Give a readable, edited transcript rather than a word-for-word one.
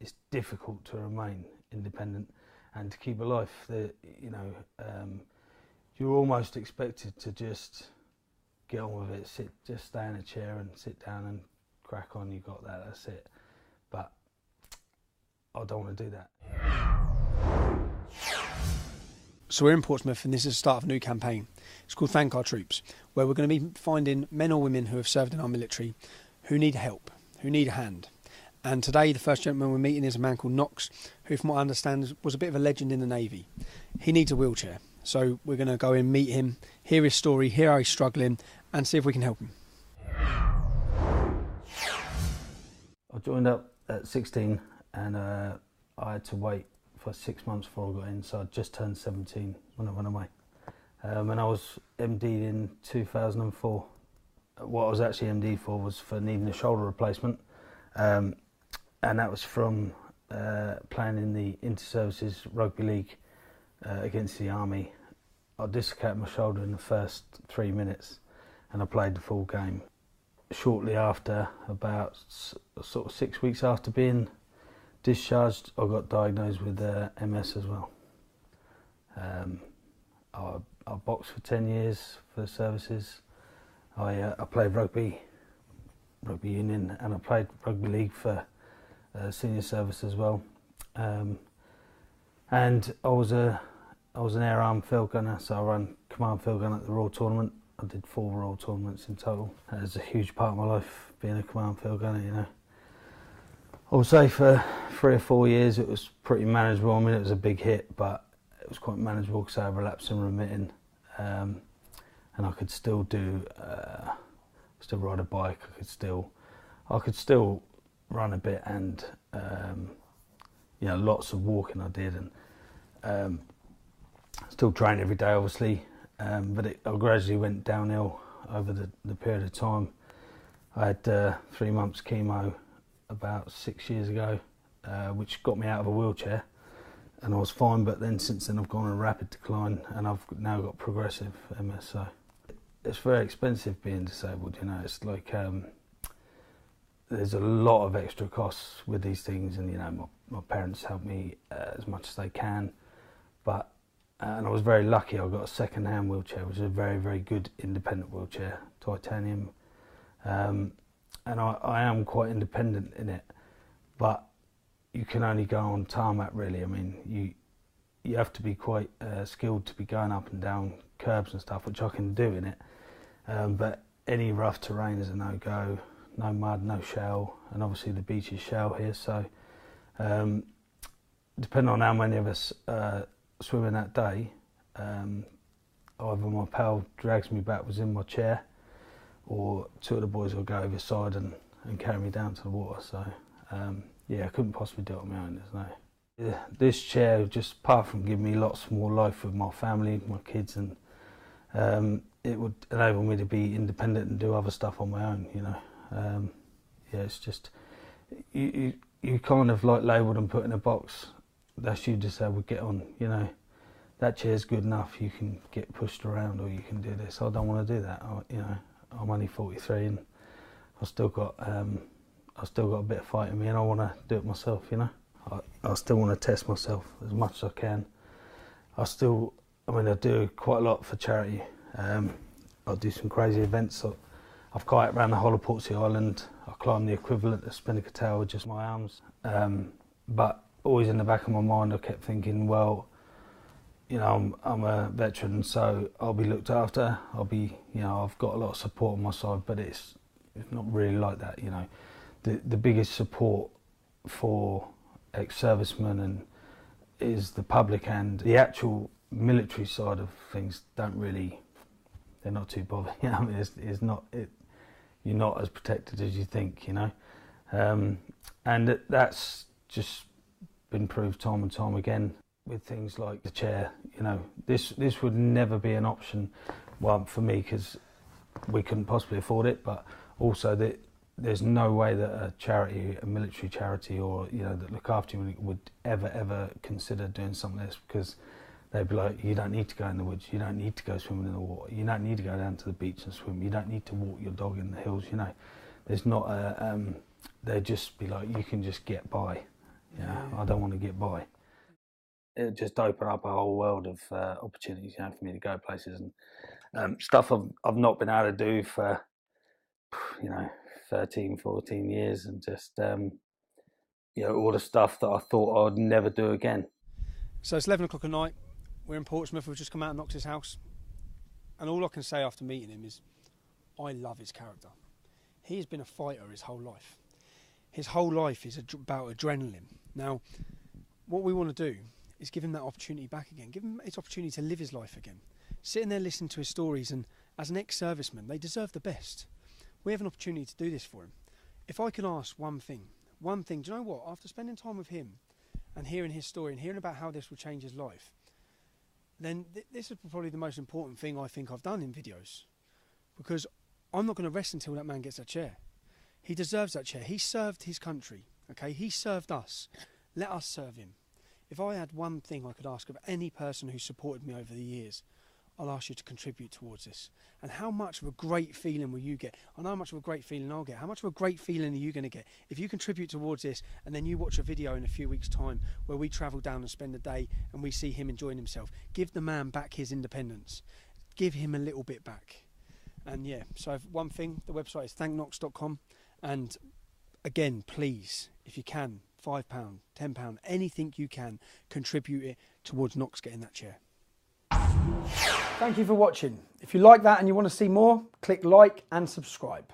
it's difficult to remain independent and to keep a life. You're almost expected to just get on with it, just stay in a chair and sit down and crack on. You got that, that's it. But I don't want to do that. So we're in Portsmouth, and this is the start of a new campaign. It's called Thank Our Troops, where we're going to be finding men or women who have served in our military who need help, who need a hand. And today the first gentleman we're meeting is a man called Knox, who from what I understand was a bit of a legend in the Navy. He needs a wheelchair, so we're going to go and meet him, hear his story, hear how he's struggling, and see if we can help him. I joined up at 16 and I had to wait for 6 months before I got in, so I just turned 17 when I went away. And I was MD'd in 2004. What I was actually MD'd for was for needing a shoulder replacement, and that was from playing in the Inter-Services Rugby League against the Army. I dislocated my shoulder in the first 3 minutes and I played the full game. Shortly after, about sort of 6 weeks after being discharged, I got diagnosed with MS as well. I boxed for 10 years for the services. I played rugby union, and I played rugby league for senior service as well. And I was an air arm field gunner, so I ran command field gun at the Royal Tournament. I did 4 Royal Tournaments in total. That was a huge part of my life, being a command field gunner, you know. I would say for 3 or 4 years it was pretty manageable. I mean, it was a big hit, but it was quite manageable because I had relapsing remitting, and I could still ride a bike. I could still run a bit, and lots of walking I did, and still train every day, obviously. But I gradually went downhill over the period of time. I had 3 months chemo about 6 years ago, which got me out of a wheelchair, and I was fine. But then since then I've gone on a rapid decline, and I've now got progressive MS. So it's very expensive being disabled, you know. It's like there's a lot of extra costs with these things, and you know, my parents help me as much as they can, and I was very lucky. I got a second-hand wheelchair, which is a very, very good independent wheelchair, titanium, and I am quite independent in it, but you can only go on tarmac, really. I mean, you have to be quite skilled to be going up and down curbs and stuff, which I can do in it, but any rough terrain is a no-go. No mud, no shell, and obviously the beach is shell here, so depending on how many of us swimming that day, either my pal drags me backwards in my chair, or 2 of the boys will go over the side and carry me down to the water. So I couldn't possibly do it on my own. This chair, just apart from giving me lots more life with my family, my kids, and it would enable me to be independent and do other stuff on my own, you know. It's just you kind of like labelled and put in a box. That's you disabled, get on, you know. That chair's good enough. You can get pushed around, or you can do this. I don't want to do that. I'm only 43, and I still got a bit of fight in me, and I want to do it myself, you know. I still want to test myself as much as I can. I do quite a lot for charity. I do some crazy events. I've kited around the whole of Portsea Island. I climbed the equivalent of Spinnaker Tower with just my arms. But always in the back of my mind, I kept thinking, well, you know, I'm a veteran, so I'll be looked after. I've got a lot of support on my side, but it's not really like that, you know. The biggest support for ex-servicemen is the public, and the actual military side of things they're not too bothered. You know, I mean, you're not as protected as you think, you know. And that's just been proved time and time again with things like the chair. You know, this would never be an option, well, for me, because we couldn't possibly afford it, but also that there's no way that a military charity, or, you know, that look after you would ever consider doing something like this, because they'd be like, you don't need to go in the woods, you don't need to go swimming in the water, you don't need to go down to the beach and swim, you don't need to walk your dog in the hills, you know. There's not they'd just be like, you can just get by, You know, I don't want to get by. It just opened up a whole world of opportunities, you know, for me to go places and stuff I've not been able to do for, you know, 13, 14 years, and just, you know, all the stuff that I thought I'd never do again. So it's 11 o'clock at night. We're in Portsmouth. We've just come out of Knox's house. And all I can say after meeting him is, I love his character. He has been a fighter his whole life. His whole life is about adrenaline. Now, what we want to do is give him that opportunity back again. Give him his opportunity to live his life again. Sitting there listening to his stories, and as an ex-serviceman, they deserve the best. We have an opportunity to do this for him. If I can ask one thing, do you know what? After spending time with him and hearing his story and hearing about how this will change his life, then this is probably the most important thing I think I've done in videos, because I'm not going to rest until that man gets that chair. He deserves that chair. He served his country, okay? He served us. Let us serve him. If I had one thing I could ask of any person who supported me over the years, I'll ask you to contribute towards this. And how much of a great feeling will you get? I know how much of a great feeling I'll get. How much of a great feeling are you going to get if you contribute towards this, and then you watch a video in a few weeks' time where we travel down and spend a day and we see him enjoying himself? Give the man back his independence. Give him a little bit back. And yeah, so one thing, the website is thankknox.com. And again, please, if you can, £5, £10, anything you can, contribute it towards Knox getting that chair. Thank you for watching. If you like that and you want to see more, click like and subscribe.